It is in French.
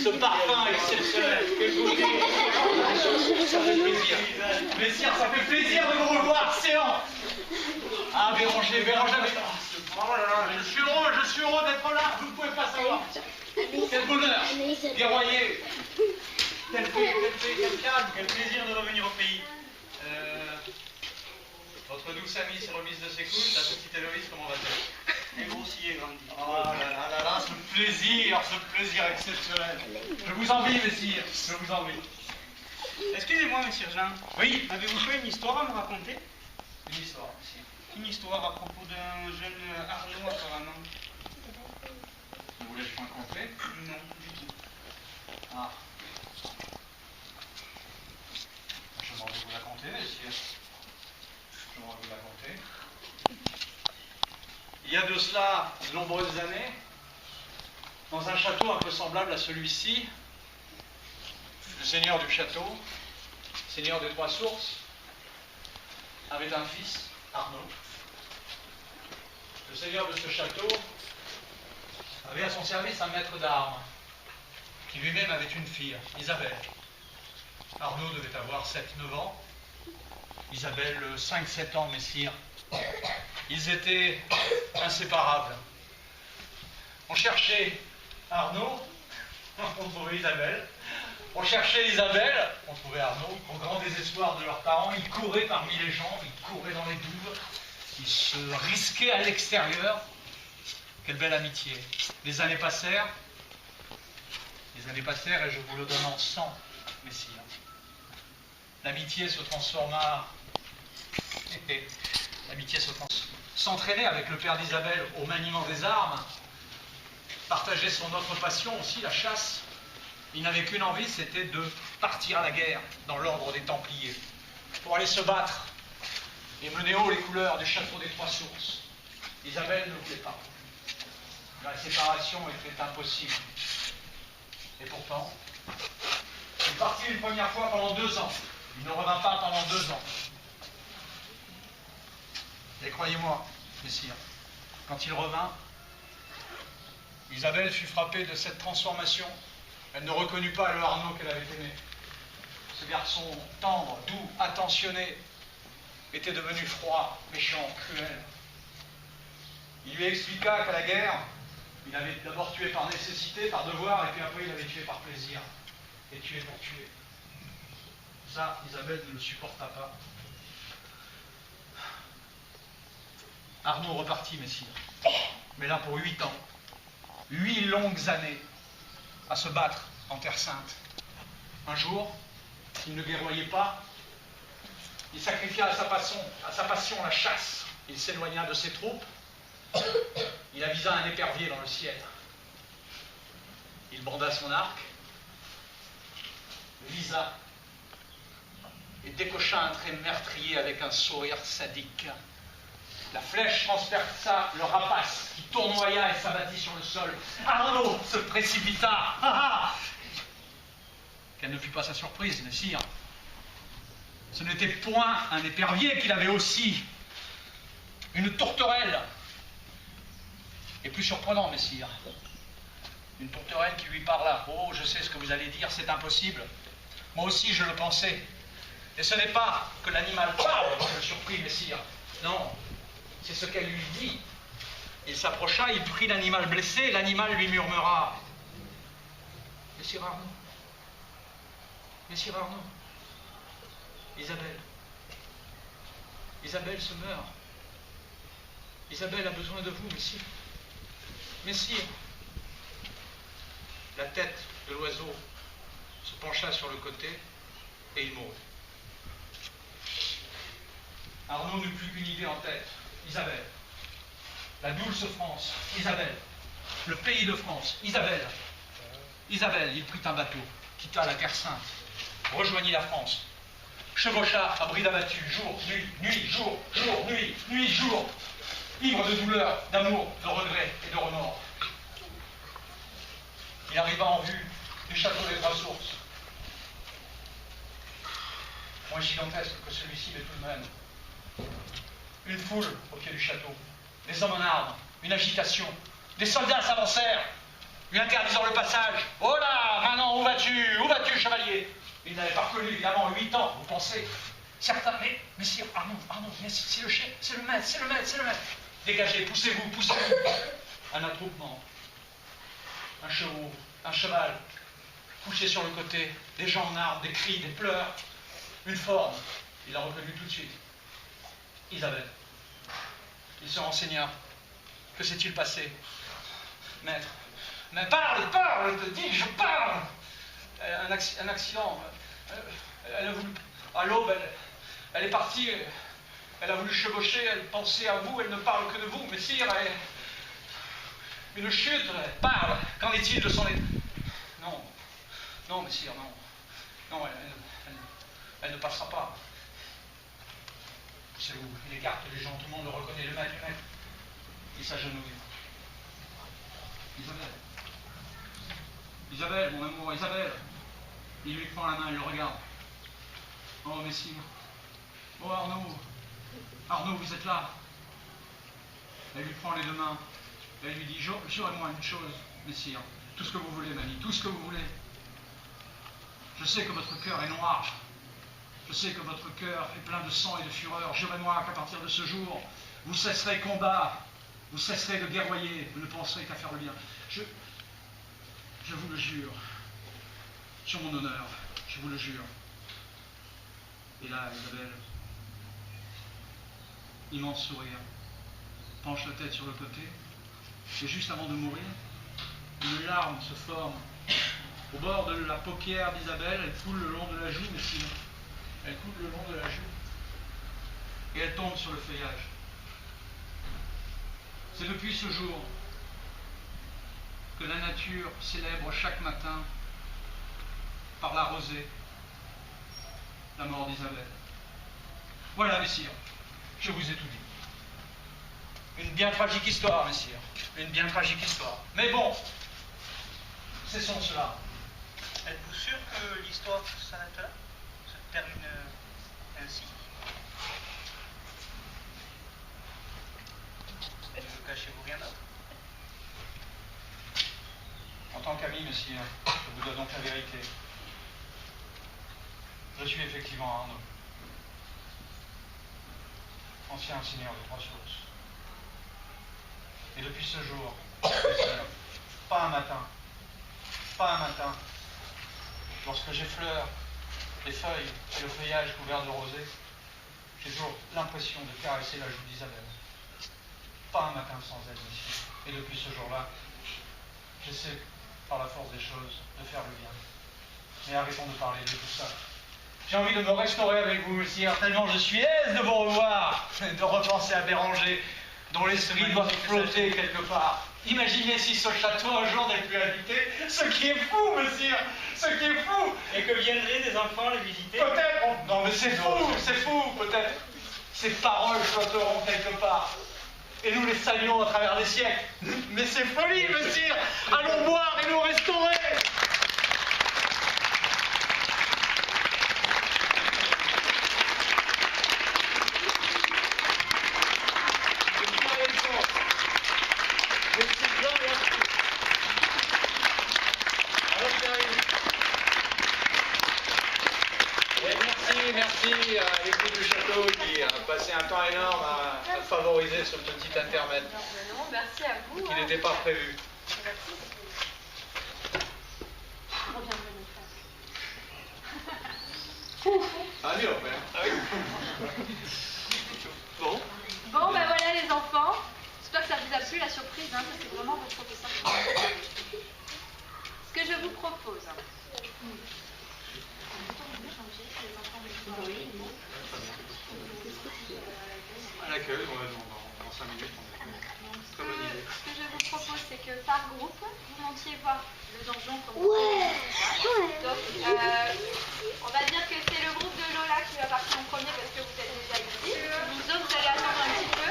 ce parfum exceptionnel. Que je vous dis, ça fait plaisir. Messire, ça fait plaisir de vous revoir, séant. Ah, Béranger, avec... Oh là là, je suis heureux d'être là, vous ne pouvez pas savoir. Quel bonheur, guerroyer. Quel paix, quel calme, quel plaisir de revenir au pays. Votre douce amie s'est remise de ses couches, la petite Héloïse, comment va-t-elle? Elle grossit et grandit. Oh là là, ce plaisir exceptionnel. Je vous envie, messire, je vous envie. Excusez-moi, monsieur Jean. Oui. Avez-vous fait une histoire à me raconter? Une histoire, messire. Une histoire à propos d'un jeune Arnaud, apparemment. Vous voulez que je m'en compter? Non, du tout. Ah. Je m'en vais vous la conter, messire. Je m'en vais vous la conter. Il y a de cela de nombreuses années, dans un château un peu semblable à celui-ci, le seigneur du château, seigneur des Trois Sources, avait un fils, Arnaud. Le seigneur de ce château avait à son service un maître d'armes, qui lui-même avait une fille, Isabelle. Arnaud devait avoir 7-9 ans, Isabelle 5-7 ans, messire. Ils étaient inséparables. On cherchait Arnaud, on trouvait Isabelle. On cherchait Isabelle, on trouvait Arnaud. Au grand désespoir de leurs parents, ils couraient parmi les gens, ils couraient dans les douves, ils se risquaient à l'extérieur. Quelle belle amitié. Les années passèrent et je vous le donne en sang, messire. L'amitié se transforma, s'entraîner avec le père d'Isabelle au maniement des armes, partageait son autre passion aussi, la chasse. Il n'avait qu'une envie, c'était de partir à la guerre dans l'ordre des Templiers, pour aller se battre et mener haut les couleurs du château des Trois Sources. Isabelle ne voulait pas. La séparation était impossible. Et pourtant, il partit une première fois pendant 2 ans. Il ne revint pas pendant 2 ans. Et croyez-moi, messire, quand il revint, Isabelle fut frappée de cette transformation. Elle ne reconnut pas le Arnaud qu'elle avait aimé. Ce garçon tendre, doux, attentionné, était devenu froid, méchant, cruel. Il lui expliqua qu'à la guerre, il avait d'abord tué par nécessité, par devoir, et puis après il avait tué par plaisir. Et tué pour tuer. Ça, Isabelle ne le supporta pas. Arnaud repartit, messire. Mais là pour 8 ans. 8 longues années à se battre en Terre Sainte. Un jour, il ne guerroyait pas. Il sacrifia à sa passion la chasse. Il s'éloigna de ses troupes. Il avisa un épervier dans le ciel. Il banda son arc, visa et décocha un trait meurtrier avec un sourire sadique. La flèche transperça le rapace qui tournoya et s'abattit sur le sol. Arnaud se précipita. Ah ah. Quelle ne fut pas sa surprise, messire. Ce n'était point un épervier qu'il avait aussi, une tourterelle. Et plus surprenant, messire, une tourterelle qui lui parla. Oh, je sais ce que vous allez dire, c'est impossible. Moi aussi, je le pensais. Et ce n'est pas que l'animal parle qui me surprit, messire. Non, c'est ce qu'elle lui dit. Il s'approcha, il prit l'animal blessé, l'animal lui murmura. Messire Arnaud, Messire Arnaud, Isabelle se meurt. Isabelle a besoin de vous, messire. Messire. La tête de l'oiseau se pencha sur le côté et il mourut. Arnaud n'eut plus qu'une idée en tête. Isabelle. La douce France. Isabelle. Le pays de France. Isabelle. Isabelle, il prit un bateau, quitta la Terre Sainte, rejoignit la France, chevaucha à bride abattue, jour, nuit, nuit, jour, jour, nuit, nuit, jour, ivre de douleur, d'amour, de regret et de remords. Il arriva en vue du château des Trois Sources. Moins gigantesque que celui-ci, mais tout de même. Une foule au pied du château, des hommes en armes, une agitation. Des soldats s'avancèrent. lui interdisant le passage. « Oh là, maintenant, où vas-tu, chevalier ?» Il n'avait pas reconnu, évidemment, 8 ans, vous pensez. Certains, mais sire, Arnaud, mais c'est le chef, c'est le maître. Dégagez, poussez-vous. Un attroupement, un cheval, couché sur le côté, des gens en armes, des cris, des pleurs, une forme. Il l'a reconnue tout de suite. Isabelle. Il se renseigna. Que s'est-il passé? Maître. Mais parle, dis, je parle. Un accident. Elle a voulu. À l'aube, elle est partie. Elle a voulu chevaucher, elle pensait à vous, elle ne parle que de vous, mais sire, une chute, elle parle. Qu'en est-il de son état? Non, messire, non. Non, elle ne passera pas. C'est où? Il écarte les gens, tout le monde le reconnaît, le maître. Il s'agenouille. Isabelle, mon amour, Isabelle. Il lui prend la main, il le regarde. Oh, messire. Oh, Arnaud, vous êtes là. Elle lui prend les deux mains. Elle lui dit, jurez-moi une chose, messire. Tout ce que vous voulez, mamie, tout ce que vous voulez. Je sais que votre cœur est noir. Je sais que votre cœur est plein de sang et de fureur. Jurez-moi qu'à partir de ce jour, vous cesserez combat. Vous cesserez de guerroyer. Vous ne penserez qu'à faire le bien. Je vous le jure. Sur mon honneur, je vous le jure. Et là, Isabelle, immense sourire, penche la tête sur le côté, et juste avant de mourir, une larme se forme au bord de la paupière d'Isabelle. Elle coule le long de la joue, messire. Elle coule le long de la joue, et elle tombe sur le feuillage. C'est depuis ce jour que la nature célèbre chaque matin, par la rosée, la mort d'Isabelle. Voilà, messire, je vous ai tout dit. Une bien tragique histoire, messire. Une bien tragique histoire. Mais bon, cessons cela. Êtes-vous sûr que l'histoire s'arrête là? Se termine ainsi? Ne vous cachez-vous rien d'autre? En tant qu'ami, messire, je vous dois donc la vérité. Je suis effectivement Arnaud, ancien seigneur de Trois-Sources. Et depuis ce jour, pas un matin, lorsque j'effleure les feuilles et le feuillage couvert de rosée, j'ai toujours l'impression de caresser la joue d'Isabelle. Pas un matin sans elle, messieurs. Et depuis ce jour-là, j'essaie, par la force des choses, de faire le bien. Mais arrêtons de parler de tout ça. J'ai envie de me restaurer avec vous, messire, tellement je suis aise de vous revoir, de repenser à Béranger, dont l'esprit doit flotter quelque part. Imaginez si ce château un jour n'est plus habité, ce qui est fou, messire, ce qui est fou. Et que viendraient des enfants les visiter? Peut-être, non mais c'est fou, peut-être. Ces paroles flotteront quelque part. Et nous les saluons à travers les siècles. Mais c'est folie, messire. Allons boire et nous restaurer. Merci à l'équipe du château qui a passé un temps énorme à favoriser ce petit intermède. Non, merci à vous. Qui n'était pas prévu. Ah oui, ah oui. Bon. Bon, ben voilà les enfants. J'espère que ça vous a plu la surprise. Hein, ça, c'est vraiment votre professeur. Ce que je vous propose. À l'accueil, dans 5 minutes. Ce que je vous propose, c'est que par groupe, vous montiez voir le donjon comme Donc, on va dire que c'est le groupe de Lola qui va partir en premier parce que vous êtes déjà ici. Vous autres, vous allez attendre un petit peu.